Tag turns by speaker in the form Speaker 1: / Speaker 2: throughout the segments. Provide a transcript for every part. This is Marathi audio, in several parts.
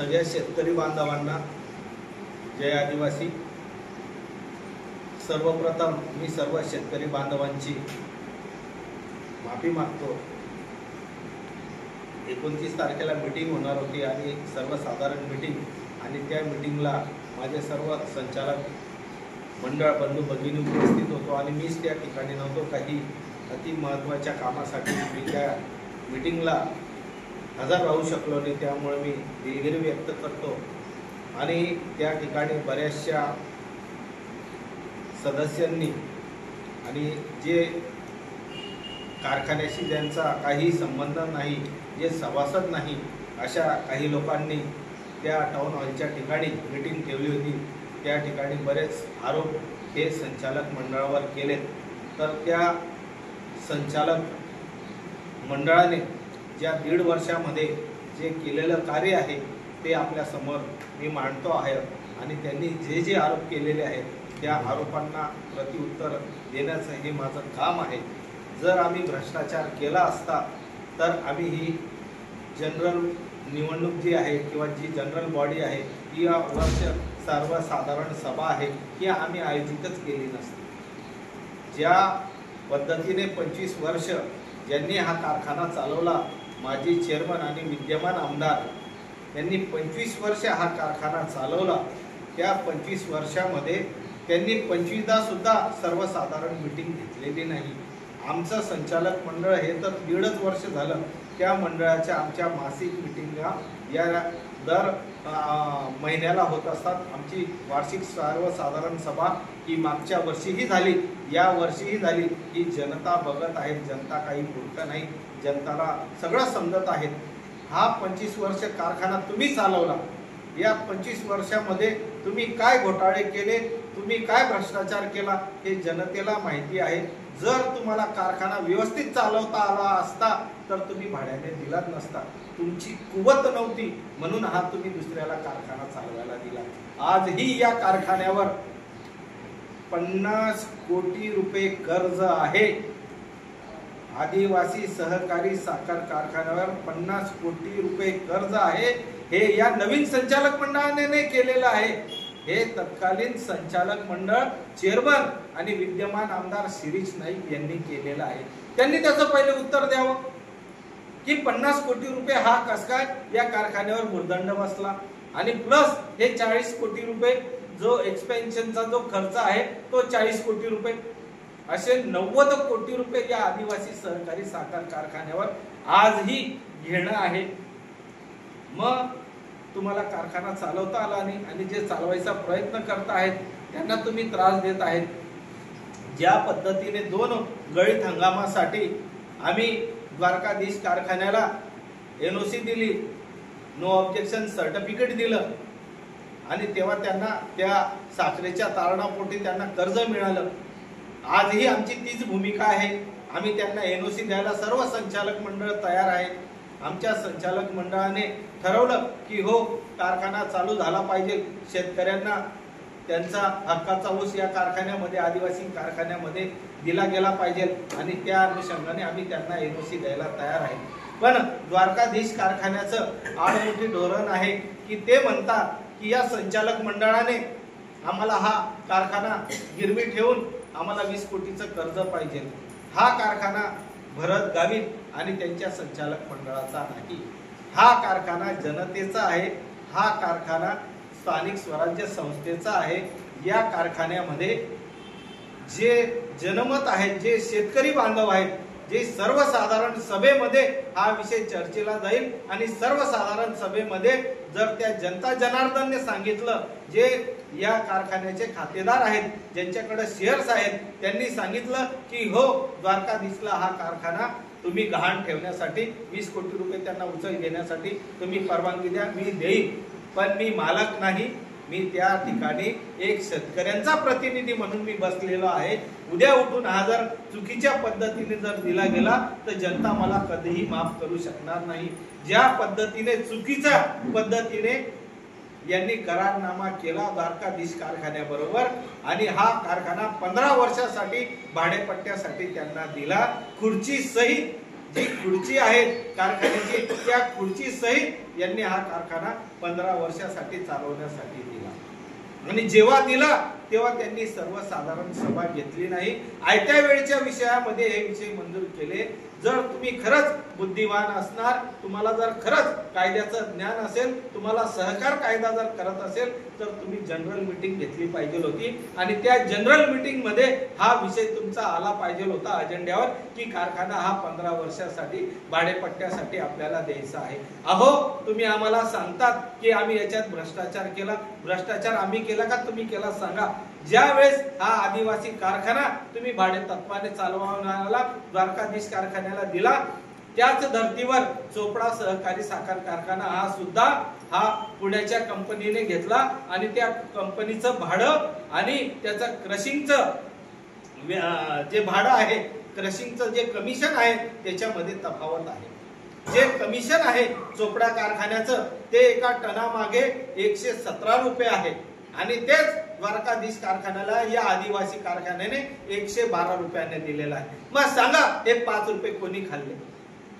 Speaker 1: सगळ्या शेतकरी बांधवांना जय आदिवासी। सर्वप्रथम मी सर्व शेतकरी बांधवांची माफी मागतो। 29 तारखेला मीटिंग होणार होती आणि सर्वसाधारण मीटिंग, आणि त्या मीटिंगला माझे सर्व संचालक मंडळ बंधू भगिनी उपस्थित होतो आणि मीच त्या ठिकाणी नव्हतो। काही अति महत्त्वाच्या कामासाठी मी त्या मीटिंगला हजर राहू शकलो नाही, त्यामुळे मी दिलगिरी व्यक्त करतो। आणि त्या ठिकाणी बऱ्याचशा सदस्यांनी आणि जे कारखान्याशी ज्यांचा काही संबंध नाही, जे सभासद नाही, अशा काही लोकांनी त्या टाउन हॉलच्या ठिकाणी मीटिंग ठेवली होती। त्या ठिकाणी बरेच आरोप हे संचालक मंडळावर केलेत। तर त्या संचालक मंडळाने ज्या 1.5 वर्षामध्ये जे केलेलं कार्य आहे ते आपल्या समोर मी मांडतो आहे, आणि त्यांनी जे जे आरोप केलेले आहेत त्या आरोपांना प्रत्युत्तर देण्याचं हे माझं काम आहे। जर आम्ही भ्रष्टाचार केला असता तर आम्ही ही जनरल निवडणूक जी आहे किंवा जी जनरल बॉडी आहे, ही वर्ष सर्वसाधारण सभा आहे, ही आम्ही आयोजितच केली नसती। ज्या पद्धतीने 25 वर्ष ज्यांनी हा कारखाना चालवला, माजी चेअरमन आणि विद्यमान आमदार यांनी 25 वर्ष हा कारखाना चालवला। त्या 25 वर्षामध्ये त्यांनी 25दा सुद्धा सर्वसाधारण मीटिंग घेतलेली नाही। आमचं संचालक मंडळ हे तर 1.5 वर्ष झालं, त्या मंडळाच्या आमच्या मासिक मीटिंगा या दर महिन्याला होत असतात। आमची वार्षिक सर्वसाधारण सभा ही मागच्या वर्षीही झाली, या वर्षीही झाली। ही जनता बघत आहे, जनता काही मूर्ख नाही, जनताला सगळं समजत आहे। हा 25 वर्ष कारखाना तुम्ही चालवला, या 25 वर्षामध्ये तुम्ही काय घोटाळे केले, तुम्ही काय भ्रष्टाचार केला हे जनतेला माहिती आहे। जर तुम्हाला कारखाना व्यवस्थित चालवता आला असता तर तुम्ही भाड्याने दिलाच नसता। तुमची कुवत नव्हती म्हणून हा तुम्ही दुसऱ्याला कारखाना चालवायला दिला। आजही या कारखान्यावर 50 कोटी रुपये कर्ज आहे। आदिवासी सहकारी साखर कारखान्यावर 50 कोटी रुपये कर्ज आहे। हे या नवीन संचालक मंडळाने नाही केलेलं आहे, हे तत्कालीन संचालक मंडळ चेअरमन आणि विद्यमान आमदार शिरीष नाईक यांनी केलेलं आहे। त्यांनी त्याचं पहिले उत्तर द्यावं की 50 कोटी रुपये हा कस काय या कारखान्यावर भुर्दंड बसला, आणि प्लस हे 40 कोटी रुपये जो एक्सपेन्शनचा जो खर्च आहे तो 40 कोटी रुपये, असे 90 कोटी रुपये या आदिवासी सहकारी साखर कारखान्यावर आजही घेणं आहे। मग तुम्हाला कारखाना चालवता आला नाही, आणि जे चालवायचा प्रयत्न करत आहेत त्यांना तुम्ही त्रास देत आहेत। ज्या पद्धतीने 2 गळीत हंगामासाठी आम्ही द्वारकाधीश कारखान्याला NOC दिली, नो ऑब्जेक्शन सर्टिफिकेट दिलं, आणि तेव्हा त्यांना त्या साखरेच्या तारणापोटी त्यांना कर्ज मिळालं। आजही आमची तीच भूमिका आहे। आम्ही त्यांना NOC द्यायला सर्व संचालक मंडळ तयार आहे। आमच्या संचालक मंडळाने ठरवलं की हो, कारखाना चालू झाला पाहिजे, शेतकऱ्यांना त्यांचा हक्काचा ऊस या कारखान्यामध्ये, आदिवासी कारखान्यामध्ये दिला गेला पाहिजे, आणि त्या अनुषंगाने आम्ही त्यांना NOC द्यायला तयार आहे। पण द्वारकाधीश कारखान्याचं आडमुठी धोरण आहे की ते म्हणतात की या संचालक मंडळाने आम्हाला हा कारखाना गिरवी ठेवून आम्हाला 20 कोटीचं कर्ज पाहिजे। हा कारखाना भरत गावित आणि त्यांच्या संचालक मंडळाचा नाही, हा कारखाना जनतेचा आहे, हा कारखाना स्थानिक स्वराज्य संस्थेचा आहे। या कारखान्यामध्ये जे जनमत आहे, जे शेतकरी बांधव आहेत, जे सर्वसाधारण सभेमध्ये हा विषय चर्चेला जाईल, आणि सर्वसाधारण सभेमध्ये जर त्या जनता जनार्दनने सांगितलं, जे या कारखान्याचे खातेदार आहेत, ज्यांच्याकडे शेअर्स आहेत, त्यांनी सांगितलं की हो, द्वारकाधीशला हा कारखाना तुम्ही गहाण ठेवण्यासाठी 20 कोटी रुपये त्यांना उचल घेण्यासाठी तुम्ही परवानगी द्या, मी देईन। पण मी मालक नाही, मी त्या ठिकाणी एक शेतकऱ्यांचा प्रतिनिधी म्हणून मी बसलेलो आहे। उद्या उठून हा जर चुकीच्या पद्धतीने जर दिला गेला तर जनता मला कधीही माफ करू शकणार नाही। ज्या पद्धतीने चुकीच्या पद्धतीने यांनी करारनामा केला द्वारकाधीश कारखान्याबरोबर, आणि हा कारखाना 15 वर्षासाठी भाडेपट्ट्यासाठी त्यांना दिला, खुर्ची सहित जी खुर्ची आहे कारखान्याची त्या खुर्ची सहित यांनी हा कारखाना 15 वर्षासाठी चालवण्यासाठी दिला। आणि जेव्हा दिला तेव्हा त्यांनी सर्वसाधारण सभा घेतली नाही, आयत्या वेळेच्या विषयामध्ये हे विषय मंजूर केले। जर तुम्ही खरंच बुद्धिवान असणार, तुम्हाला जर खरंच कायद्याचं ज्ञान असेल, तुम्हाला सहकार कायदा जर करत असेल तर तुम्ही जनरल मीटिंग घेतली पाहिजे होती आणि त्या जनरल मीटिंग मध्ये हा विषय तुमचा आला पाहिजे होता अजेंड्यावर की कारखाना हा 15 वर्षासाठी भाडेपट्ट्यासाठी आपल्याला द्यायचा आहे। अहो तुम्ही आम्हाला सांगतात की आम्ही याच्यात भ्रष्टाचार केला, भ्रष्टाचार आम्ही केला का तुम्ही केला सांगा। ज्या वेळेस हा आदिवासी कारखाना तुम्ही भाडे तत्वाने चालवण्याला द्वारकाधीश कारखान्याला दिला, त्याच धर्तीवर चोपडा सहकारी साखर कारखाना हा सुद्धा हा पुण्याच्या कंपनीने घेतला आणि त्या कंपनीचं भाडं आणि त्याचं क्रशिंगचं जे भाडं आहे, क्रशिंगचं जे कमिशन आहे त्याच्यामध्ये तफावत आहे। जे कमिशन आहे चोपडा कारखान्याचं ते एका टनामागे 117 रुपये आहे आणि तेच द्वारकाधीश कारखान्याला या आदिवासी कारखान्याने 112 रुपयाने दिलेला आहे। मग सांगा हे 5 रुपये कोणी खाल्ले,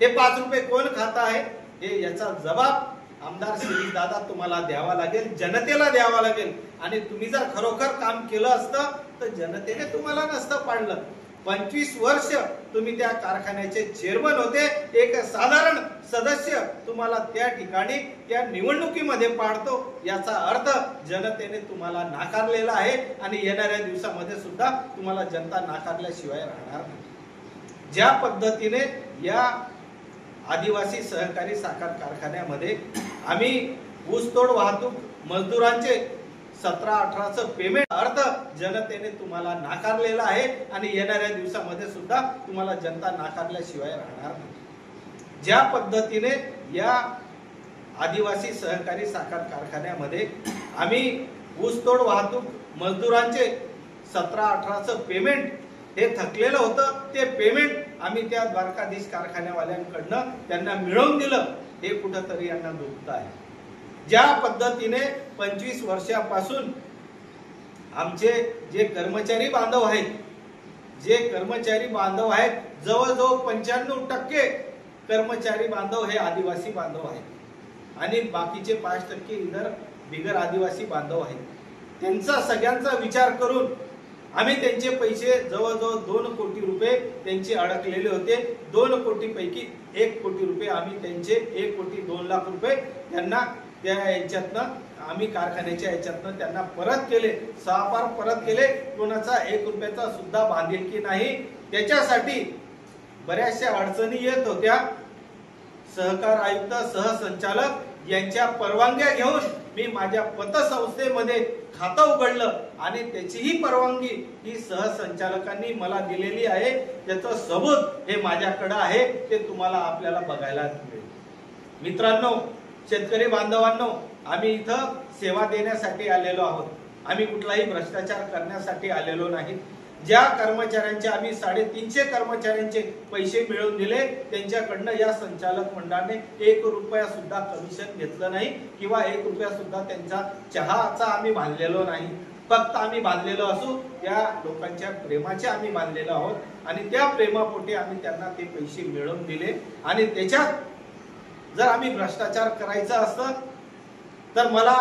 Speaker 1: हे 5 रुपये कोण खात आहे? हे याचा जबाब आमदार श्री दादा तुम्हाला द्यावा लागेल, जनतेला द्यावा लागेल। आणि तुम्ही जर खरोखर काम केलं असतं तर जनतेने तुम्हाला नसतं पाडलं। 25 वर्ष तुम्ही त्या कारखान्याचे चेअरमन होते, एक साधारण सदस्य तुम्हाला त्या ठिकाणी त्या निवडणुकीमध्ये पाडतो, याचा अर्थ जनतेने तुम्हाला नाकारलेला आहे आणि येणाऱ्या दिवसामध्ये सुद्धा तुम्हाला जनता नाकारल्याशिवाय राहणार नाही। ज्या पद्धतीने या आदिवासी सहकारी साखर कारखान्यामध्ये आम्ही ऊसतोड वाहतूक मजदुरांचे 17-18चं पेमेंट अर्थ जनतेने तुम्हाला नाकारलेला आहे आणि येणाऱ्या दिवसामध्ये सुद्धा तुम्हाला जनता नाकारल्याशिवाय राहणार नाही। ज्या पद्धतीने या आदिवासी सहकारी साखर कारखान्यामध्ये आम्ही ऊसतोड वाहतूक मजदुरांचे 17-18चं पेमेंट हे थकलेलं होतं, ते पेमेंट आम्ही त्या द्वारकाधीश कारखान्यावाल्यांकडनं त्यांना मिळवून दिलं, हे कुठंतरी यांना दुखत आहे। ज्या पद्धतीने 25 वर्षापासून आमचे जे कर्मचारी बांधव आहेत, जवळजवळ 95% कर्मचारी बांधव हे आदिवासी बांधव आहेत आणि बाकीचे 5% इतर बिगर आदिवासी बांधव आहेत। त्यांचा सगळ्यांचा विचार करून आम्ही त्यांचे पैसे जवळजवळ 2 कोटी रुपये त्यांचे अडकलेले होते। 2 कोटी पैकी 1 कोटी रुपये आम्ही त्यांचे 1 कोटी 2 लाख रुपये त्यांना त्या याच्यातनं आम्ही कारखान्याच्या याच्यातनं त्यांना परत केले, सहापार परत केले। कोणाचा 1 रुपयाचा सुद्धा बांधिलकी नाही। त्याच्यासाठी बऱ्याचशा अडचणी येत होत्या। सहकार आयुक्त सहसंचालक यांच्या परवानग्या घेऊन मी माझ्या पतसंस्थेमध्ये खातं उघडलं आणि त्याचीही परवानगी ही सहसंचालकांनी मला दिलेली आहे। त्याचं सबूत हे माझ्याकडे आहे, ते तुम्हाला आपल्याला बघायला मिळेल। मित्रांनो, शेतकरी बांधवांनो, आम्ही इथं सेवा देण्यासाठी आलेलो आहोत, आम्ही कुठलाही भ्रष्टाचार करण्यासाठी आलेलो नाही। ज्या कर्मचाऱ्यांचे आम्ही 350 कर्मचाऱ्यांचे पैसे मिळवून दिले त्यांच्याकडनं या संचालक मंडळाने 1 रुपया सुद्धा कमिशन घेतलं नाही किंवा 1 रुपया सुद्धा त्यांचा चहाचा आम्ही बांधलेलो नाही। फक्त आम्ही बांधलेलो असू त्या लोकांच्या प्रेमाचे आम्ही बांधलेलो आहोत आणि त्या प्रेमापोटी आम्ही त्यांना ते पैसे मिळवून दिले। आणि त्याच्यात जर आम्ही भ्रष्टाचार करायचा असतं तर मला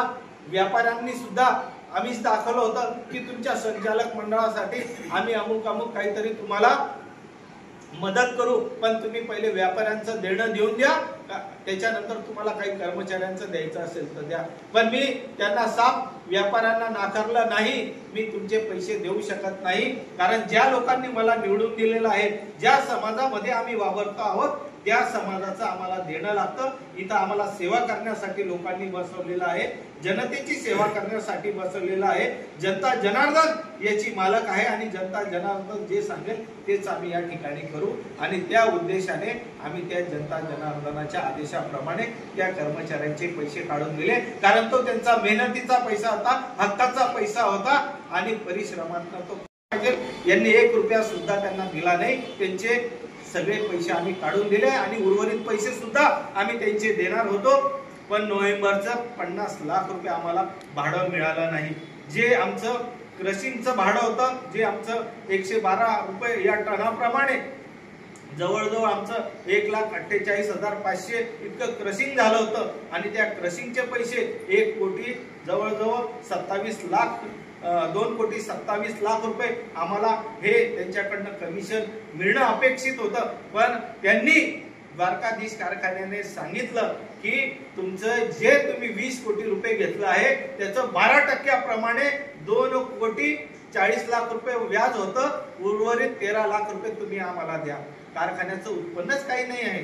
Speaker 1: व्यापाऱ्यांनी सुद्धा आम्हीच दाखवलं होतं की तुमच्या संचालक मंडळासाठी आम्ही अमुक काहीतरी तुम्हाला मदत करू, पण तुम्ही पहिले व्यापाऱ्यांचं देणं देऊन द्या, त्याच्यानंतर तुम्हाला काही कर्मचाऱ्यांचं द्यायचं असेल तर द्या। पण मी त्यांना साफ व्यापाऱ्यांना नाकारलं नाही, मी तुमचे पैसे देऊ शकत नाही, कारण ज्या लोकांनी मला निवडून दिलेलं आहे, ज्या समाजामध्ये आम्ही वावरतो आहोत त्या समाजाचं आम्हाला देणं लागतं। इथं आम्हाला सेवा करण्यासाठी लोकांनी बसवलेलं आहे, जनतेची सेवा करण्यासाठी बसवलेलं आहे। जनता जनार्दन याची मालक आहे आणि जनता जनार्दन जे सांगेल तेच आम्ही या ठिकाणी करू आणि त्या उद्देशाने आम्ही त्या जनता जनार्दनाच्या आदेशाप्रमाणे त्या कर्मचाऱ्यांचे पैसे काढून दिले, कारण तो त्यांचा मेहनतीचा पैसा होता, हक्काचा पैसा होता आणि परिश्रमातून तो यांनी 1 रुपया सुद्धा त्यांना दिला नाही। त्यांचे सगळे पैसे आम्ही काढून दिले आणि उर्वरित पैसे सुद्धा आम्ही त्यांचे देणार होतो, पण नोव्हेंबरचं 50 लाख रुपये आम्हाला भाडं मिळालं नाही। जे आमचं क्रशिंगचं भाडं होतं, जे आमचं 112 रुपये या टनाप्रमाणे जवळजवळ आमचं 1,48,500 इतकं क्रशिंग झालं होतं आणि त्या क्रशिंगचे पैसे 1 कोटी जवळजवळ 27 लाख 2,27,00,000 रुपये आम्हाला हे त्यांच्याकडनं कमिशन मिळणं अपेक्षित होतं. पण त्यांनी द्वारकाधीश कारखान्याने सांगितलं की तुमचं जे तुम्ही 20 कोटी रुपये घेतलं आहे त्याचं 12% 2,40,00,000 रुपये व्याज होतं. उर्वरित 13 लाख रुपये तुम्ही आम्हाला द्या. कारखान्याचं उत्पन्नच काही नाही आहे.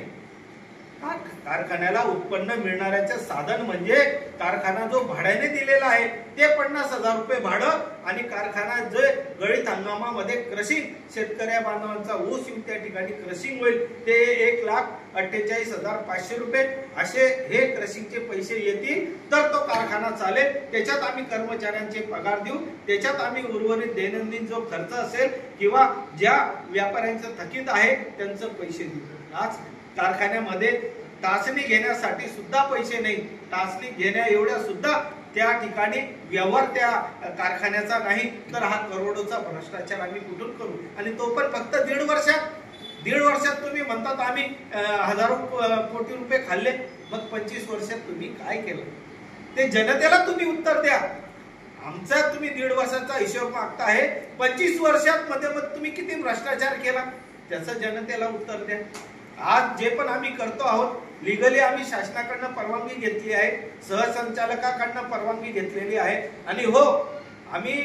Speaker 1: कारखान्याला उत्पन्न मिळणाऱ्याचे साधन म्हणजे कारखाना जो भाड्याने दिलेला आहे ते 50,000 रुपये भाडं आणि कारखाना जे गळीत हंगामामध्ये क्रशिंग शेतकऱ्या बांधवांचा ऊस येऊन त्या ठिकाणी क्रशिंग होईल ते 1,48,500 रुपये असे हे क्रशिंगचे पैसे येतील तर तो कारखाना चालेल. त्याच्यात आम्ही कर्मचाऱ्यांचे पगार देऊ, त्याच्यात आम्ही उर्वरित दैनंदिन जो खर्च असेल किंवा ज्या व्यापाऱ्यांचं थकीत आहे त्यांचं पैसे देऊ. आज कारखान्यामध्ये टाचणी घेण्यासाठी सुद्धा पैसे नाही. टाचणी घेण्या एवढ्या सुद्धा त्या ठिकाणी व्यवहार त्या कारखान्याचा नाही तर हा करोडोचा भ्रष्टाचार आम्ही कुठून करू. आणि तो पण फक्त 1.5 वर्षात तुम्ही म्हणतात आम्ही हजारो कोटी रुपये खाल्ले. मग 25 वर्षात तुम्ही काय केलं ते जनतेला तुम्ही उत्तर द्या. आमचा तुम्ही 1.5 वर्षाचा हिशोब मागता आहे, 25 वर्षात मध्ये मग तुम्ही किती भ्रष्टाचार केला त्याचं जनतेला उत्तर द्या. आज जे पण आम्ही करतो आहोत लीगली आम्ही शासनाकडनं परवानगी घेतली आहे, सहसंचालकाकडनं परवानगी घेतलेली आहे. आणि हो, आम्ही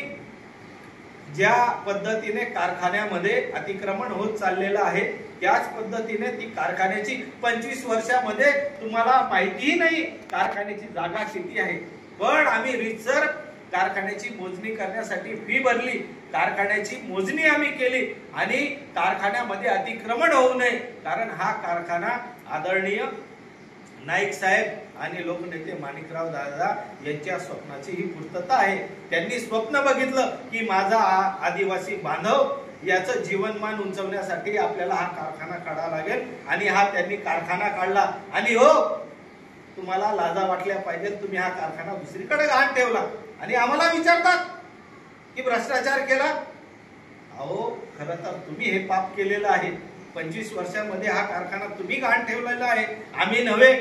Speaker 1: ज्या पद्धतीने कारखान्यामध्ये अतिक्रमण होत चाललेलं आहे त्याच पद्धतीने ती कारखान्याची 25 वर्षामध्ये तुम्हाला माहितीही नाही कारखान्याची जागा किती आहे. पण आम्ही रीतसर कारखान्याची मोजणी करण्यासाठी फी भरली, कारखान्याची मोजणी आम्ही केली आणि कारखान्यामध्ये अतिक्रमण होऊ नये कारण हा कारखाना आदरणीय नाईक साहेब आणि लोकनेते माणिकराव दादा यांच्या स्वप्नाची ही पूर्तता आहे. त्यांनी स्वप्न बघितलं की माझा आदिवासी बांधव याचं जीवनमान उंचवण्यासाठी आपल्याला हा कारखाना काढावा लागेल आणि हा त्यांनी कारखाना काढला. आणि हो, तुम्हाला लाजा वाटल्या पाहिजे, तुम्ही हा कारखाना दुसरीकडे गहाण ठेवला आणि आम्हाला विचारतात की भ्रष्टाचार केला. अहो, खरं तर तुम्ही हे पाप केलेलं आहे. 25 वर्षामध्ये हा कारखाना तुम्ही गहाण ठेवलेला आहे, आम्ही नव्हे.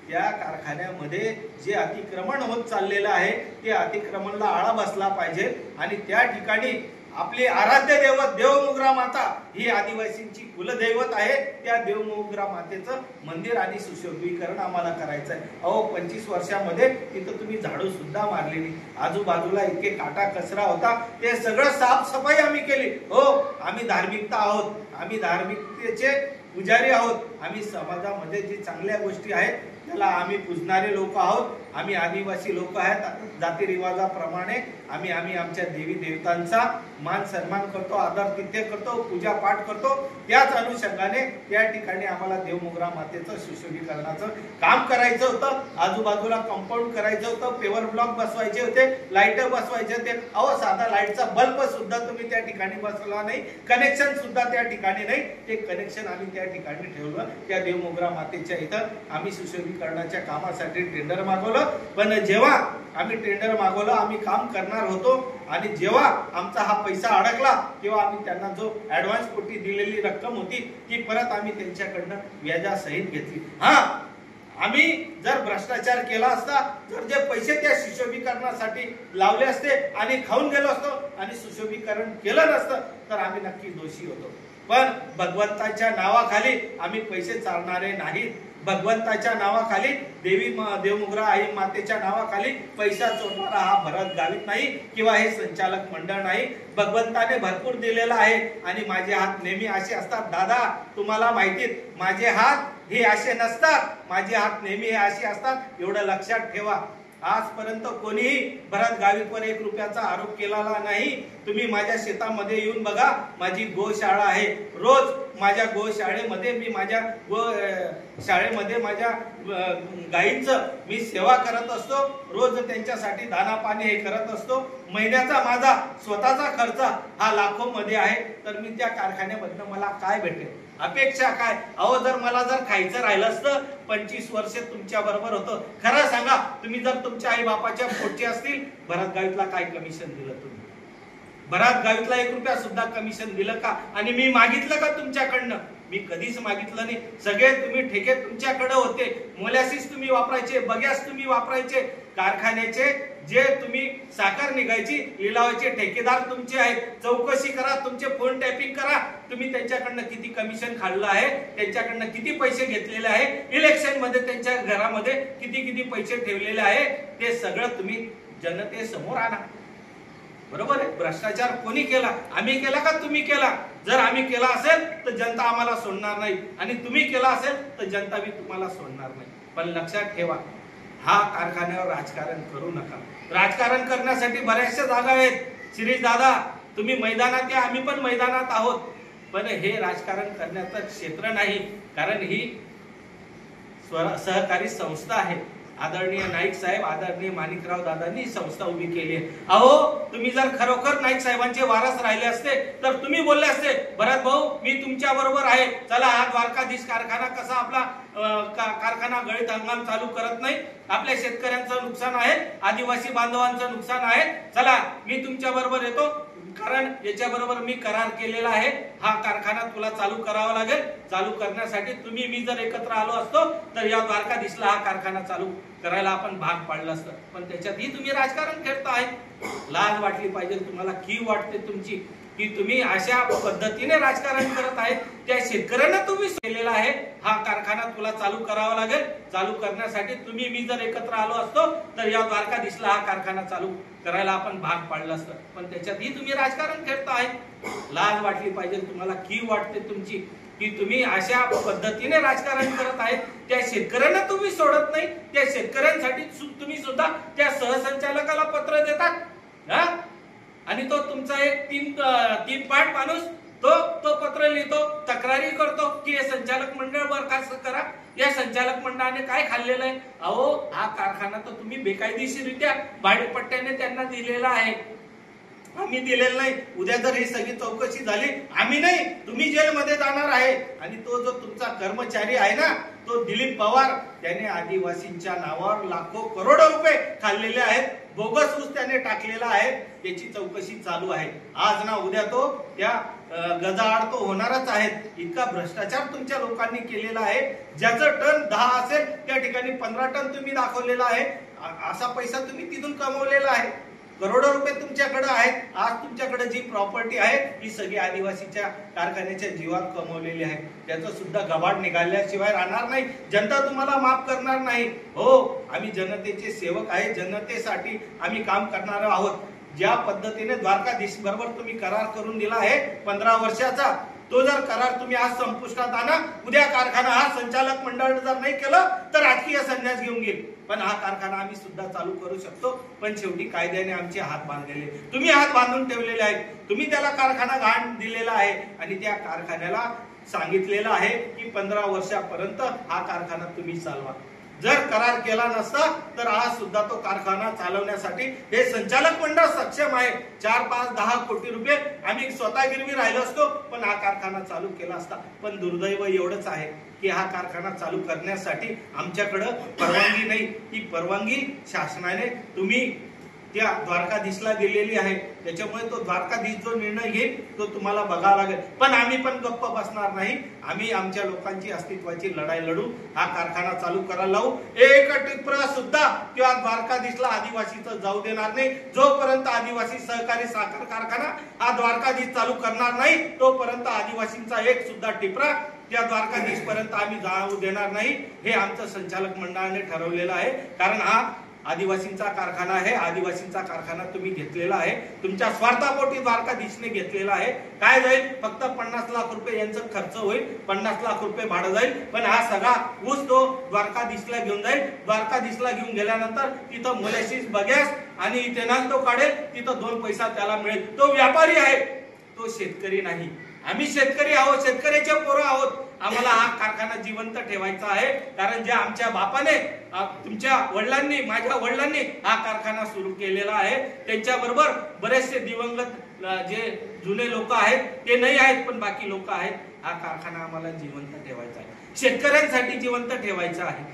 Speaker 1: त्या कारखान्यामध्ये जे अतिक्रमण होत चाललेलं आहे ते अतिक्रमणला आळा बसला पाहिजे आणि त्या ठिकाणी आपली आराध्य दैवत देवमोगरा माता ही आदिवासींची कुलदैवत आहे. त्या देवमोगरा मातेचं मंदिर आणि सुशोभीकरण आम्हाला करायचं आहे. अहो, 25 वर्षामध्ये तिथं तुम्ही झाडू सुद्धा मारली नाही. आजूबाजूला इतके काटा कचरा होता ते सगळं साफसफाई आम्ही केली. हो, आम्ही धार्मिकता आहोत, आम्ही धार्मिकतेचे पुजारी आहोत. आम्ही समाजामध्ये जी चांगल्या गोष्टी आहेत त्याला आम्ही पूजणारे लोक आहोत. आम्ही आदिवासी लोक आहेत. जातीरिवाजाप्रमाणे आम्ही आमच्या देवी देवतांचा मान सन्मान करतो, आदर तिथ्य करतो, पूजा पाठ करतो. त्याच अनुषंगाने त्या ठिकाणी आम्हाला देवमोगरा मातेचं सुशोभीकरणाचं काम करायचं होतं. आजूबाजूला कंपाऊंड करायचं होतं, पेवर ब्लॉक बसवायचे होते, लाईट बसवायचे होते. अहो, साधा लाईटचा बल्ब सुद्धा तुम्ही त्या ठिकाणी बसवला नाही, कनेक्शन सुद्धा त्या ठिकाणी नाही. ते कनेक्शन आम्ही त्या ठिकाणी ठेवलं. त्या देवमोगरा मातेच्या इथं आम्ही सुशोभीकरणाच्या कामासाठी टेंडर मागवलं. पण जेव्हा आम्ही टेंडर मागवलं, आम्ही काम करणार होतो आणि जेव्हा आमचा हा पैसा अडकला तेव्हा आम्ही त्यांना जो ऍडव्हान्स पोटी दिलेली रक्कम होती ती परत आम्ही त्यांच्याकडनं व्याजासहित घेतली. हा, आम्ही जर भ्रष्टाचार केला असता, जर जे पैसे त्या सुशोभीकरणासाठी लावले असते आणि खाऊन गेलो असतो आणि सुशोभीकरण केलं नसतं तर आम्ही नक्की दोषी होतो. पण भगवंताच्या नावाखाली आम्ही पैसे चालणारे नाहीत. भगवंताच्या नावाखाली देवमोगरा आई मातेच्या नावाखाली पैसा चोरणारा हा भरत गावित नाही किंवा हे संचालक मंडळ नाही. भगवंताने भरपूर दिलेला आहे आणि माझे हात नेहमी असे असतात. दादा, तुम्हाला माहितीत माझे हात हे असे नसतात, माझे हात नेहमी हे असे असतात, एवढं लक्षात ठेवा. आजपर्यंत कोणीही भरत गावितवर 1 रुपयाचा आरोप केलेला नाही. तुम्ही माझ्या शेतामध्ये येऊन बघा, माझी गोशाळा आहे. रोज माझ्या गोशाळेमध्ये मी माझ्या शाळेमध्ये माझ्या गायींचं मी सेवा करत असतो. रोज त्यांच्यासाठी दाना पाणी हे करत असतो. महिन्याचा माझा स्वतःचा खर्च हा लाखो मध्ये आहे. तर मी त्या कारखान्यामधनं मला काय भेटेल, अपेक्षा काय? अहो, जर मला खायचं राहिलं असतं, 25 वर्ष तुमच्या बरोबर होतं, खरं सांगा, तुम्ही जर तुमच्या आई बापाच्या पोटचे असतील, भरत गावितला काय कमिशन दिलं तुम्ही? भरत गावितला 1 रुपया सुद्धा कमिशन दिलं का? आणि मी मागितलं का तुमच्याकडनं? मी कधीच मागितलं नाही. सगळे तुम्ही ठेके तुमच्याकडे होते, मोलॅसिस तुम्ही वापरायचे, बगॅस तुम्ही वापरायचे, कारखान्याचे जे तुम्ही साखर निघायची लिलावाचे ठेकेदार तुमचे आहेत. चौकशी करा, तुमचे फोन टॅपिंग करा, तुम्ही त्यांच्याकडनं किती कमिशन खाल्लं आहे, त्यांच्याकडनं किती पैसे घेतलेले आहे, इलेक्शन मध्ये त्यांच्या घरामध्ये किती किती पैसे ठेवलेले आहे, ते सगळं तुम्ही जनतेसमोर आणा. बरोबर आहे. भ्रष्टाचार कोणी केला? आम्ही केला का तुम्ही केला? जर आम्ही केला असेल तर जनता आम्हाला सोडणार नाही, आणि तुम्ही केला असेल तर जनता बी तुम्हाला सोडणार नाही. पण लक्षात ठेवा, हा कारखान्यावर राजकारण करू नका. राजकारण करण्यासाठी बऱ्याचशा जागा आहेत. शिरीष दादा, तुम्ही मैदानात या, आम्ही पण मैदानात आहोत, पण हे राजकारण करण्याचं क्षेत्र नाही. कारण ही सहकारी संस्था आहे. आदरणीय नाईक साहेब, आदरणीय माणिकराव दादांनी संस्था उभी केली आहे. अहो, तुम्ही जर खरोखर नाईक साहेबांचे वारस राहिले असते तर तुम्ही बोलले असते, भरत भाऊ मी तुमच्या बरोबर आहे, चला हा द्वारकाधीश कारखाना कसा आपला कारखाना गळीत हंगाम चालू करत नाही, आपल्या शेतकऱ्यांचं नुकसान आहे, आदिवासी बांधवांचं नुकसान आहे, चला मी तुमच्या बरोबर येतो, कारण याच्या बरोबर मी करार केलेला आहे, हा कारखाना तुला चालू करावा लागेल. चालू करण्यासाठी तुम्ही मी जर एकत्र आलो असतो तर या द्वारकाधीशला हा कारखाना चालू करायला आपण भाग पाडलं असतं. पण त्याच्यातही तुम्ही राजकारण खेळताय. लाज वाटली पाहिजे तुम्हाला. की वाटते तुमची की तुम्ही अशा पद्धतीने राजकारण करत आहेत. त्या शेतकऱ्यांना तुम्ही केलेला आहे, हा कारखाना तुला चालू करावा लागेल, चालू करण्यासाठी तुम्ही मी जर एकत्र आलो असतो तर या द्वारकाधीशला हा कारखाना चालू करायला आपण भाग पाडलं असतं. पण त्याच्यातही तुम्ही राजकारण खेळताय. लाज वाटली पाहिजे तुम्हाला. की वाटते तुमची की तुम्ही अशा पद्धतीने राजकारण करत आहेत. त्या शेतकऱ्यांना तुम्ही सोडत नाही. त्या शेतकऱ्यांसाठी तुम्ही सुद्धा त्या सहसंचालकाला पत्र देतात, आणि तो तुमचा एक तीन पाठ माणूस तो पत्र लिहितो, तक्रारी करतो की हे संचालक मंडळ बरखास्त करा. या संचालक मंडळाने काय खाल्लेलं आहे? अहो, हा कारखाना तर तुम्ही बेकायदेशीररित्या भाडेपट्ट्याने त्यांना दिलेला आहे, आम्ही दिलेलं नाही. उद्या जर ही सगळी चौकशी झाली, आम्ही नाही, तुम्ही जेलमध्ये जाणार आहे. आणि तो जो तुमचा कर्मचारी आहे ना, तो दिलीप पवार, त्याने आदिवासींच्या नावावर लाखो करोडो रुपये खाल्लेले आहेत, बोगस ऊस त्याने टाकलेला आहे, याची चौकशी चालू आहे. आज ना उद्या तो त्या गजाआड तो होणारच आहे. इतका भ्रष्टाचार तुमच्या लोकांनी केलेला आहे. ज्याचं टन 10 असेल त्या ठिकाणी 15 टन तुम्ही दाखवलेला आहे. असा पैसा तुम्ही तिथून कमवलेला आहे. करोडो रुपये तुमच्याकडे आहेत. आज तुमच्याकडे जी प्रॉपर्टी आहे ही सगळी आदिवासीच्या कारखान्याच्या जीवावर कमवलेली आहे. त्याचं सुद्धा गबाड निघाल्याशिवाय राहणार नाही. जनता तुम्हाला माफ करणार नाही. हो, आम्ही जनतेचे सेवक आहे, जनतेसाठी आम्ही काम करणार आहोत. ज्या पद्धतीने द्वारकाधीश बरोबर तुम्ही करार करून दिला आहे 15 वर्षाचा, तो जर करार तुम्ही आज संपुष्टात आणा. उद्या कारखाना हा संचालक मंडळ जर नाही केलं तर राजकीय संन्यास घेऊन गेल. पण हा कारखाना आम्ही सुद्धा चालू करू शकतो. पण शेवटी कायद्याने आमचे हात बांधलेले, तुम्ही हात बांधून ठेवलेले आहेत. तुम्ही त्याला कारखाना घाण दिलेला आहे आणि त्या कारखान्याला सांगितलेलं आहे की 15 वर्षापर्यंत हा कारखाना तुम्ही चालवा. जर करार केला नसता तर आज सुद्धा तो कारखाना चालवण्यासाठी हे संचालक मंडळ सक्षम आहे. 4, 5, 10 कोटी रुपये आम्ही स्वतः गिरवी राहिलो असतो, पण हा कारखाना चालू केला असता. पण दुर्दैव एवढंच आहे की हा कारखाना चालू करण्यासाठी आमच्याकडे परवानगी नाही. ही परवानगी शासनाने तुम्ही त्या द्वारकाधीशला दिलेली आहे. त्याच्यामुळे तो द्वारकाधीश जो निर्णय घेईल तो तुम्हाला बघावा लागेल. पण आम्ही पण गप्प बसणार नाही. आम्ही आमच्या लोकांची अस्तित्वाची लढाई लढू, हा कारखाना चालू करायला लावू. एक टिप्परा सुद्धा किंवा द्वारकाधीशला आदिवासीचं जाऊ देणार नाही. जोपर्यंत आदिवासी सहकारी साखर कारखाना हा द्वारकाधीश चालू करणार नाही, तोपर्यंत आदिवासींचा एक सुद्धा टिपरा त्या द्वारकाधीश पर्यंत आम्ही जाऊ देणार नाही. हे आमचं संचालक मंडळाने ठरवलेलं आहे. कारण हा आदिवासींचा कारखाना आहे. आदिवासींचा कारखाना तुम्ही घेतलेला आहे, तुमच्या स्वार्थापोटी द्वारकाधीशने घेतलेला आहे. काय जाईल? फक्त 50 लाख रुपये यांचा खर्च होईल, 50 लाख रुपये भाडं जाईल. पण हा सगळा ऊस तो द्वारकाधीशला घेऊन जाईल. द्वारकाधीशला घेऊन गेल्यानंतर तिथं मोलॅसिस बगॅस आणि इथेनॉल तो काढेल, तिथं 2 पैसा त्याला मिळेल. तो व्यापारी आहे, तो शेतकरी नाही. आम्ही शेतकरी आहोत, शेतकऱ्याचे पोरं आहोत. आम्हाला हा कारखाना जिवंत ठेवायचा आहे. कारण ज्या आमच्या बापाने, तुमच्या वडिलांनी, माझ्या वडिलांनी हा कारखाना सुरू केलेला आहे, त्यांच्या बरोबर बरेचसे दिवंगत जे जुने लोक आहेत ते नाही आहेत, पण बाकी लोक आहेत. हा कारखाना आम्हाला जिवंत ठेवायचा आहे, शेतकऱ्यांसाठी जिवंत ठेवायचा आहे.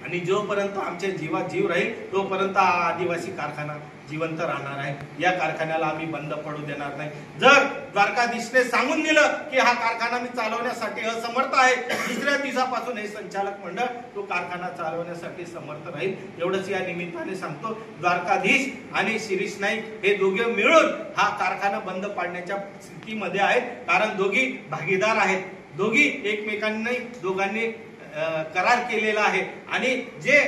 Speaker 1: आणि जोपर्यंत आमच्या जीवात जीव राहील तोपर्यंत हा आदिवासी कारखाना जिवंत राहणार आहे. या कारखान्याला आम्ही बंद पडू देणार नाही. जर द्वारकाधीशने सांगून दिलं की हा कारखाना मी चालवण्यासाठी असमर्थ आहे, दुसऱ्या दिवसापासून हे संचालक मंडळ तो कारखाना चालवण्यासाठी समर्थ राहील. एवढंच या निमित्ताने सांगतो. द्वारकाधीश आणि शिरीष नाईक हे दोघे मिळून हा कारखाना बंद पाडण्याच्या स्थितीमध्ये आहेत, कारण दोघी भागीदार आहेत. दोघी एकमेकांनी दोघांनी करार केलेला आहे आणि जे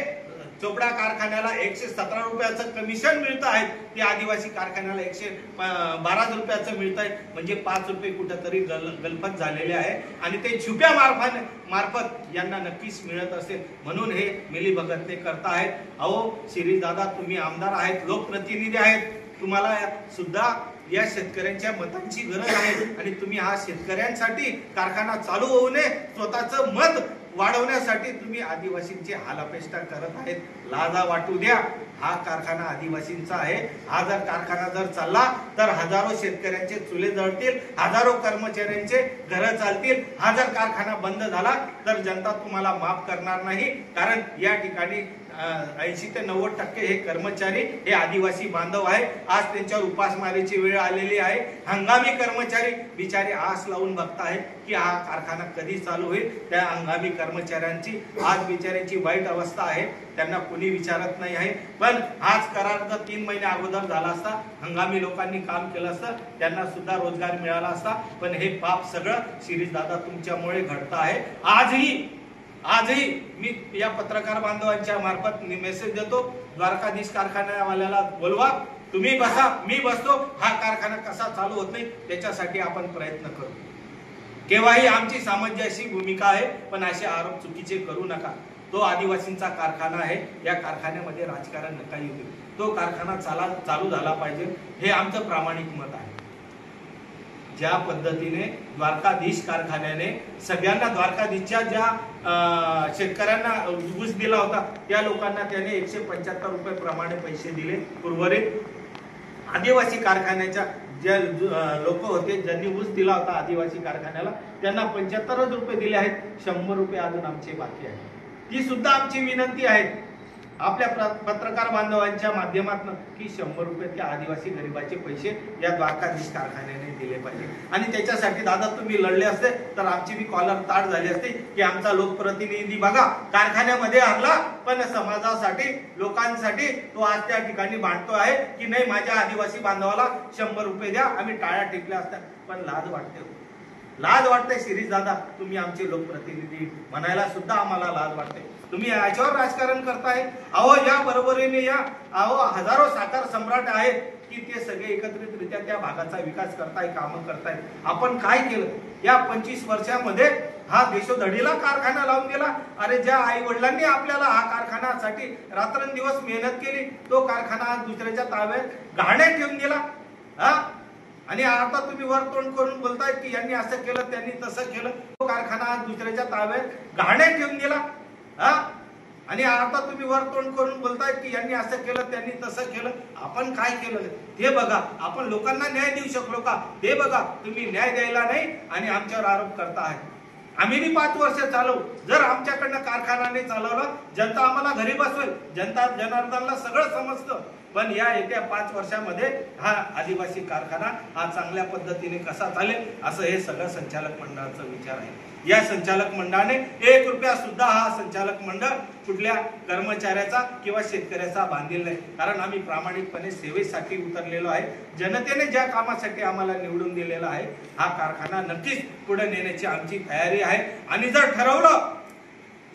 Speaker 1: चोपडा कारखान्याला 117 रुपयाचं कमिशन मिळतं आहे ते आदिवासी कारखान्याला 112 रुपयाचं मिळत आहे. म्हणजे 5 रुपये कुठंतरी गलफत झालेले आहे आणि ते छुप्या मार्फत यांना नक्कीच मिळत असेल, म्हणून हे मिलीभगत करता आहेत. अहो शिरीष दादा, तुम्ही आमदार आहेत, लोकप्रतिनिधी आहेत, तुम्हाला सुद्धा या शेतकऱ्यांच्या मतांची गरज आहे आणि तुम्ही हा शेतकऱ्यांसाठी कारखाना चालू होऊ नये स्वतःचं मत वाढवण्यासाठी तुम्ही आदिवासींची हालअपेष्टा करत आहेत. लाजा वाटू द्या. हा कारखाना आदिवासींचा आहे. हा जर कारखाना जर चालला तर हजारो शेतकऱ्यांचे चुले जळतील, हजारो कर्मचाऱ्यांचे घरं चालतील. हा जर कारखाना बंद झाला तर जनता तुम्हाला माफ करणार नाही, कारण या ठिकाणी 80 ते 90% हे कर्मचारी हे आदिवासी बांधव आहे. आज त्यांच्यावर उपासमारीची वेळ आलेली आहे. हंगामी कर्मचारी बिचारे आस लावून बघतायत की हा कारखाना कधी चालू होईल. त्या हंगामी कर्मचाऱ्यांची आज बिचाऱ्यांची वाईट अवस्था आहे. त्यांना कोणी विचारत नाही आहे. पण हाच करार जर 3 महिने अगोदर झाला असता, हंगामी लोकांनी काम केलं असतं, त्यांना सुद्धा रोजगार मिळाला असता. पण हे पाप सगळं शिरीष दादा तुमच्यामुळे घडतं आहे. आजही मी या पत्रकार बांधवांच्या मार्फत मेसेज देतो, द्वारकाधीश कारखान्यावाल्याला बोलवा, तुम्ही बसा, मी बसतो, हा कारखाना कसा चालू होत नाही त्याच्यासाठी आपण प्रयत्न करू. केव्हाही आमची सामंजस्याची भूमिका आहे, पण असे आरोप चुकीचे करू नका. तो आदिवासींचा कारखाना आहे, या कारखान्यामध्ये राजकारण नका येऊ. तो कारखाना चालू झाला पाहिजे, हे आमचं प्रामाणिक मत आहे. ज्या पद्धतीने द्वारकाधीश कारखान्याने सगळ्यांना द्वारकाधीशच्या ज्या शेतकऱ्यांना ऊस दिला होता त्या लोकांना त्याने 175 रुपये प्रमाणे पैसे दिले. उर्वरित आदिवासी कारखान्याच्या जे लोक होते ज्यांनी ऊस दिला होता आदिवासी कारखान्याला त्यांना 75 रुपये दिले आहेत. 100 रुपये अजून आमचे बाकी आहेत. ती सुद्धा आमची विनंती आहे आपल्या पत्रकार बांधवांच्या माध्यमातून की 100 रुपये त्या आदिवासी गरिबाचे पैसे या द्वारकाधीश कारखान्याने दिले पाहिजे. आणि त्याच्यासाठी दादा तुम्ही लढले असते तर आमची बी कॉलर ताट झाली असते की आमचा लोकप्रतिनिधी बघा कारखान्यामध्ये आणला, पण समाजासाठी लोकांसाठी तो आज त्या ठिकाणी भांडतो आहे की नाही माझ्या आदिवासी बांधवाला 100 रुपये द्या, आम्ही टाळ्या टिपल्या असत्या. पण लाज वाटते शिरीष दादा, तुम्ही आमचे लोकप्रतिनिधी म्हणायला सुद्धा आम्हाला लाज वाटते. तुम्ही याच्यावर राजकारण करताय. अहो या बरोबरीने हजारो साखर सम्राट आहेत की ते सगळे एकत्रितरित्या त्या भागाचा विकास करताय, कामं करताय. आपण काय केलं या 25 वर्षामध्ये? हा देशोधडीला कारखाना लावून दिला. अरे ज्या आई वडिलांनी आपल्याला हा कारखान्यासाठी रात्रंदिवस मेहनत केली, तो कारखाना दुसऱ्याच्या ताब्यात गहाणे ठेवून दिला. आणि आता तुम्ही वर तोंड करून बोलताय की यांनी असं केलं, त्यांनी तसं केलं. तो कारखाना दुसऱ्याच्या ताब्यात गहाणे ठेवून दिला. आणि आता तुम्ही वर तोंड करून बोलताय की यांनी असं केलं, त्यांनी तसं केलं. आपण काय केलं ते बघा. आपण लोकांना न्याय देऊ शकलो का ते बघा. तुम्ही न्याय द्यायला नाही आणि आमच्यावर आरोप करताय. आम्ही बी 5 वर्ष चालवू. जर आमच्याकडनं कारखान्याने चालवलं, जनता आम्हाला घरी बसवेल, जनता जनार्दनला सगळं समजतं. पण या येत्या 5 वर्षामध्ये हा आदिवासी कारखाना हा चांगल्या पद्धतीने कसा चालेल असं हे सगळं संचालक मंडळाचा विचार आहे. या संचालक मंडळाने 1 रुपया सुद्धा हा संचालक मंडळ कुठल्या कर्मचाऱ्याचा किंवा शेतकऱ्याचा बांधलेला नाही. कारण आम्ही प्रामाणिकपणे सेवेसाठी उतरलेलो आहे. जनतेने ज्या कामासाठी आम्हाला निवडून दिलेला आहे हा कारखाना नक्कीच पुढे नेण्याची आमची तयारी आहे. आणि जर ठरवलं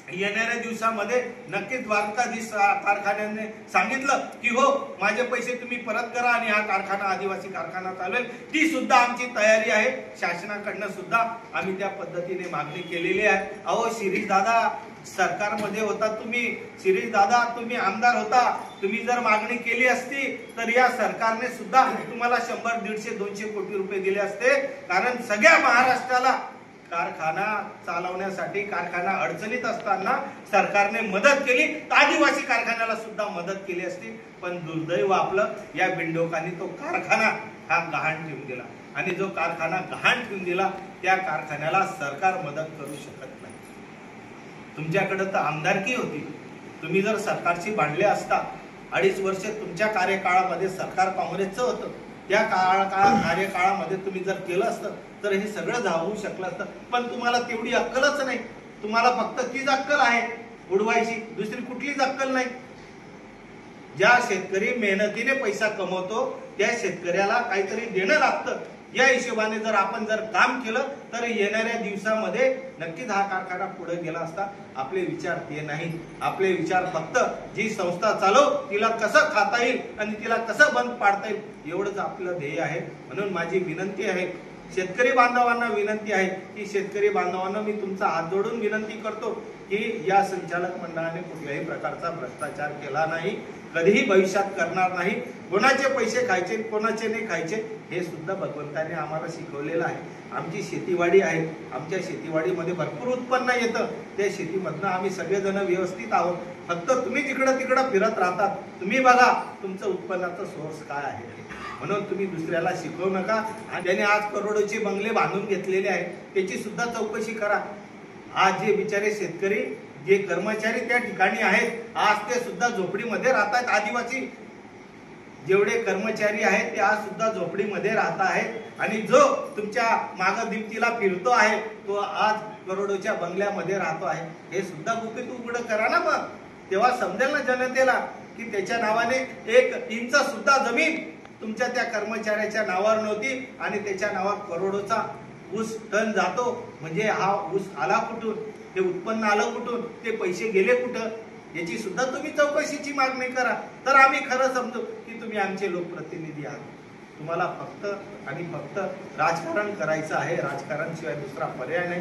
Speaker 1: येणाऱ्या दिवसामध्ये नक्कीच द्वारकाधीश कारखान्याने सांगितलं की हो माझे पैसे तुम्ही परत करा आणि हा कारखाना आदिवासी कारखाना चालवेल, ती सुद्धा आमची तयारी आहे. शासनाकडनं सुद्धा आम्ही त्या पद्धतीने मागणी केलेली आहे. अहो शिरीष दादा सरकारमध्ये होता तुम्ही, शिरीष दादा तुम्ही आमदार होता, तुम्ही जर मागणी केली असती तर या सरकारने सुद्धा तुम्हाला 100, 150, 200 कोटी रुपये दिले असते. कारण सगळ्या महाराष्ट्राला कारखाना चालवण्यासाठी कारखाना अडचणीत असताना सरकारने मदत केली, आदिवासी कारखान्याला सुद्धा मदत केली असती. पण दुर्दैव आपलं या बिंडोकांनी तो कारखाना हा गहाण ठेवून दिला. आणि जो कारखाना गहाण ठेवून दिला त्या कारखान्याला सरकार मदत करू शकत नाही. तुमच्याकडे तर आमदारकी होती, तुम्ही जर सरकारशी भांडले असता, 2.5 वर्ष तुमच्या कार्यकाळामध्ये सरकार काँग्रेसचं होतं, त्या कार्यकाळामध्ये तुम्ही जर केलं असतं तर हे सगळं होऊ शकलं असतं. पण तुम्हाला तेवढी अक्कलच नाही. तुम्हाला फक्त तीच अक्कल आहे उडवायची, दुसरी कुठलीच अक्कल नाही. ज्या शेतकरी मेहनतीने पैसा कमवतो त्या शेतकऱ्याला काहीतरी देणं लागतं. या हिशोबाने जर आपण काम केलं तर येणाऱ्या दिवसामध्ये नक्कीच हा कारखाना पुढे गेला असता. आपले विचार ते नाही. आपले विचार फक्त जी संस्था चालव तिला कसं खाता येईल आणि तिला कसं बंद पाडता येईल एवढंच आपलं ध्येय आहे. म्हणून माझी विनंती आहे, शेतकरी बांधवांना विनंती आहे की शेतकरी बांधवांना मी तुमचा हात जोडून विनंती करतो की या संचालक मंडळाने कुठल्याही प्रकारचा भ्रष्टाचार केला नाही, कधीही भविष्यात करणार नाही. कोणाचे पैसे खायचे कोणाचे नाही खायचे हे सुद्धा भगवंताने आम्हाला शिकवलेलं आहे. आमची शेतीवाडी आहे, आमच्या शेतीवाडीमध्ये भरपूर उत्पन्न येतं. त्या शेतीमधनं आम्ही सगळेजण व्यवस्थित आहोत. फक्त तुम्ही जिकडं तिकडं फिरत राहतात. तुम्ही बघा तुमचं उत्पन्नाचा सोर्स काय आहे. म्हणून तुम्ही दुसऱ्याला शिकवू नका. आणि त्याने आज करोडोचे बंगले बांधून घेतलेले आहेत त्याची सुद्धा चौकशी करा. आज जे बिचारे शेतकरी जे कर्मचारी त्या ठिकाणी आहेत आज ते सुद्धा झोपडीमध्ये राहतात. आदिवासी जेवढे कर्मचारी आहेत ते आज सुद्धा झोपडीमध्ये राहत आहेत. आणि जो तुमच्या माग दिमतीला फिरतो आहे तो आज करोडोच्या बंगल्यामध्ये राहतो आहे. हे सुद्धा गुपित उघड करा ना. मग तेव्हा समजेल ना जनतेला की त्याच्या नावाने 1 इंच सुद्धा जमीन तुमच्या त्या कर्मचाऱ्याच्या नावावर नव्हती आणि त्याच्या नावावर करोडोचा ऊस टन जातो. म्हणजे हा ऊस आला कुठून, ते उत्पन्न आलं कुठून, ते पैसे गेले कुठं याची सुद्धा तुम्ही चौकशीची मागणी करा. तर आम्ही खरं समजू की तुम्ही आमचे लोकप्रतिनिधी आहात. तुम्हाला फक्त आणि फक्त राजकारण करायचं आहे. राजकारणाशिवाय दुसरा पर्याय नाही.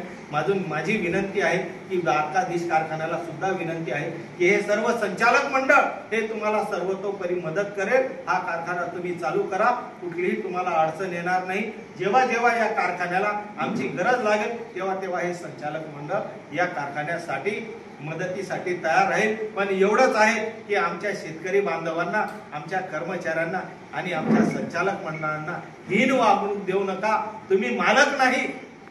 Speaker 1: माझी विनंती आहे की द्वारकाधीश कारखान्याला सुद्धा विनंती आहे की हे सर्व संचालक मंडळ हे तुम्हाला सर्वतोपरी मदत करेल. हा कारखाना तुम्ही चालू करा, कुठलीही तुम्हाला अडचण येणार नाही. जेव्हा जेव्हा या कारखान्याला आमची गरज लागेल तेव्हा तेव्हा हे संचालक मंडळ या कारखान्यासाठी मदतीसाठी तयार राहील. पण एवढंच आहे की आमच्या शेतकरी बांधवांना, आमच्या कर्मचाऱ्यांना आणि आमच्या संचालक मंडळांना हीन वागणूक देऊ नका. तुम्ही मालक नाही,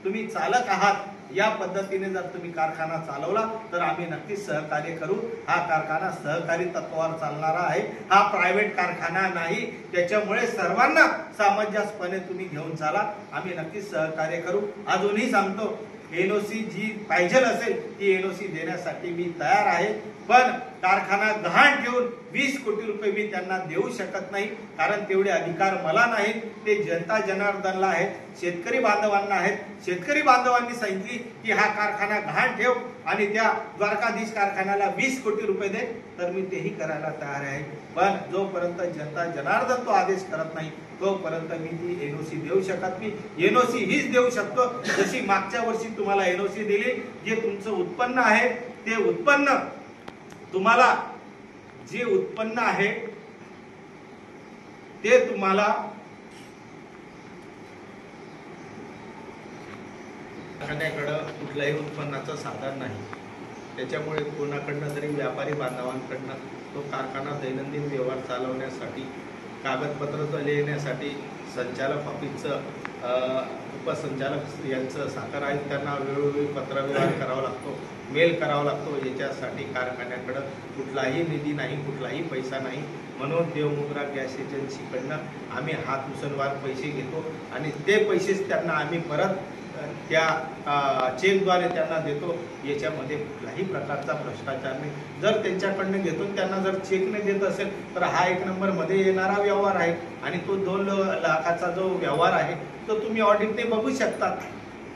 Speaker 1: तुम्ही चालक आहात. या पद्धतीने जर तुम्ही कारखाना चालवला तर आम्ही नक्कीच सहकार्य करू. हा कारखाना सहकारी तत्वावर चालणारा आहे, हा प्रायव्हेट कारखाना नाही. त्याच्यामुळे सर्वांना सामंजस्यपणे तुम्ही घेऊन चाला. आम्ही नक्कीच सहकार्य करू. अजूनही सांगतो एनओसी जी पाहिजे असेल ती एनओसी देण्यासाठी मी तयार आहे. पण कारखाना गहाण ठेवून 20 कोटी रुपये मी त्यांना देऊ शकत नाही. कारण तेवढे अधिकार मला नाहीत. ते जनता जनार्दनला आहेत, शेतकरी बांधवांना आहेत. शेतकरी बांधवांनी सांगितली की हा कारखाना गहाण ठेव आणि त्या द्वारकाधीश कारखान्याला 20 कोटी रुपये दे, तर मी तेही करायला तयार आहे. पण जोपर्यंत जनता जनार्दन तो आदेश करत नाही तोपर्यंत मी ती एनओसी देऊ शकत नाही. एनओसी हीच देऊ शकतो जशी मागच्या वर्षी तुम्हाला एनओसी दिली. जे तुमचं उत्पन्न आहे ते उत्पन्न तुम्हाला जे उत्पन्न आहे ते तुम्हाला कारखान्याकडं कुठल्याही उत्पन्नाचं साधन नाही. त्याच्यामुळे कोणाकडनं तरी व्यापारी बांधवांकडनं तो कारखाना दैनंदिन व्यवहार चालवण्यासाठी कागदपत्र लिहिण्यासाठी संचालक ऑफिसचं उपसंचालक यांचं साखर आयुक्तांना वेळोवेळी पत्रव्यवहार करावा लागतो, मेल करावा लागतो. याच्यासाठी कारखान्याकडं कुठलाही निधी नाही, कुठलाही पैसा नाही. म्हणून देवमुद्रा गॅस एजन्सीकडनं आम्ही हात उसनवार पैसे घेतो आणि ते पैसेच त्यांना आम्ही परत त्या चेकद्वारे त्यांना देतो. याच्यामध्ये कुठलाही प्रकारचा भ्रष्टाचार नाही. जर त्यांच्याकडनं घेतून त्यांना जर चेक नाही देत असेल तर हा 1 नंबरमध्ये येणारा व्यवहार आहे. आणि तो 2 लाखाचा जो व्यवहार आहे तो तुम्ही ऑडिटने बघू शकता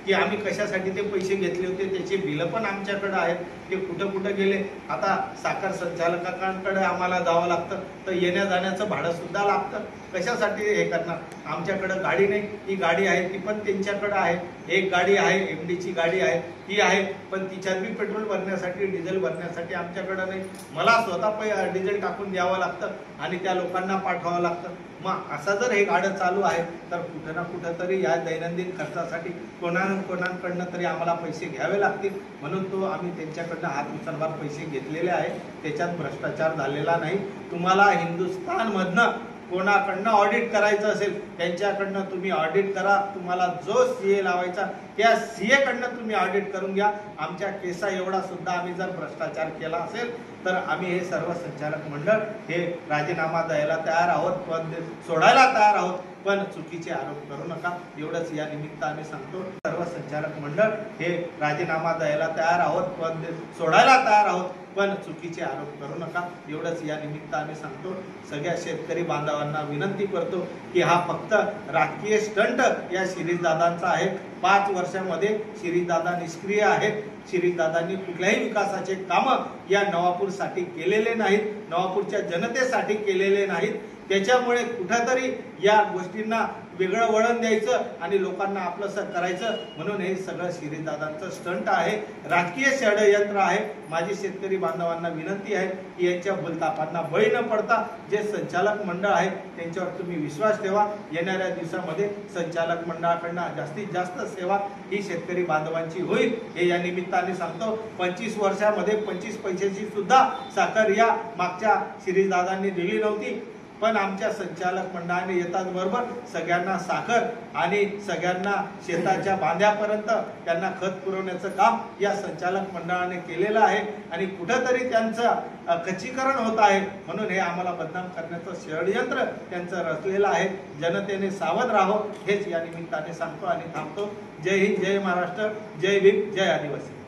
Speaker 1: की आम्ही कशासाठी ते पैसे घेतले होते. त्याचे बिल पण आमच्याकडे आहेत, ते कुठं कुठं गेले. आता साखर संचालकांकडे आम्हाला जावं लागतं तर येण्या जाण्याचं भाडं सुद्धा लागतं. कशासाठी हे करणार. आमच्याकडे गाडी नाही, ती गाडी आहे ती पण त्यांच्याकडे आहे. एक गाडी आहे, एमडीची गाडी आहे, ती आहे पण तिच्यात बी पेट्रोल भरण्यासाठी डिझेल भरण्यासाठी आमच्याकडे नाही. मला स्वतः डिझेल टाकून द्यावं लागतं आणि त्या लोकांना पाठवावं लागतं. मग असं जर हे गाडं चालू आहे तर कुठं ना कुठं तरी या दैनंदिन खर्चासाठी कोणाकडनं तरी आम्हाला पैसे घ्यावे लागतील. म्हणून तो आम्ही त्यांच्याकडनं हात उचलवार पैसे घेतलेले आहे. त्याच्यात भ्रष्टाचार झालेला नाही. तुम्हाला हिंदुस्थानमधनं कोणाकडनं ऑडिट करायचं असेल त्यांच्याकडनं तुम्ही ऑडिट करा. तुम्हाला जो सीए लावायचा या सीए कडनं तुम्ही ऑडिट करून घ्या. आमच्या केसा एवढा सुद्धा आम्ही जर भ्रष्टाचार केला असेल तर आम्ही हे सर्व संचालक मंडळ हे राजीनामा द्यायला तयार आहोत, पद सोडायला तयार आहोत, पण चुकीचे आरोप करू नका एवढंच या निमित्ताने सांगतो. सर्व संचालक मंडळ हे राजीनामा द्यायला तयार आहोत, पद सोडायला तयार आहोत, पण चुकीचे आरोप करू नका एवढंच या निमित्ताने सांगतो. सगळ्या शेतकरी बांधवांना विनंती करतो की हा फक्त राजकीय स्टंट या शिरीषदादांचा आहे. 5 वर्षांमध्ये शिरीषदादा निष्क्रिय आहेत. शिरीषदादांनी कुठल्याही विकासाचे काम या नवापूरसाठी केलेले नाहीत, नवापूरच्या जनतेसाठी केलेले नाहीत. त्याच्यामुळे कुठेतरी या गोष्टींना वेगळं वळण द्यायचं आणि लोकांना आपलंसं करायचं म्हणून हे सगळं शिरीषदादांचं स्टंट आहे, राजकीय षडयंत्र आहे. माझी शेतकरी बांधवांना विनंती आहे की यांच्या भूलथापांना बळी न पडता जे संचालक मंडळ आहे त्यांच्यावर तुम्ही विश्वास ठेवा. येणाऱ्या दिवसामध्ये संचालक मंडळाकडनं जास्तीत जास्त सेवा ही शेतकरी बांधवांची होईल हे या निमित्ताने सांगतो. 25 वर्षामध्ये 25 पैशाची सुद्धा साखर या मागच्या शिरीषदादांनी दिली नव्हती, पण आमच्या संचालक मंडळाने येतात बरोबर सगळ्यांना साखर आणि सगळ्यांना शेताच्या बांध्यापर्यंत त्यांना खत पुरवण्याचं काम या संचालक मंडळाने केलेलं आहे आणि कुठंतरी त्यांचं खच्चीकरण होत आहे म्हणून हे आम्हाला बदनाम करण्याचं षडयंत्र त्यांचं रचलेलं आहे. जनतेने सावध राहो हेच या निमित्ताने सांगतो आणि थांबतो. जय हिंद, जय महाराष्ट्र, जय भीम, जय आदिवासी.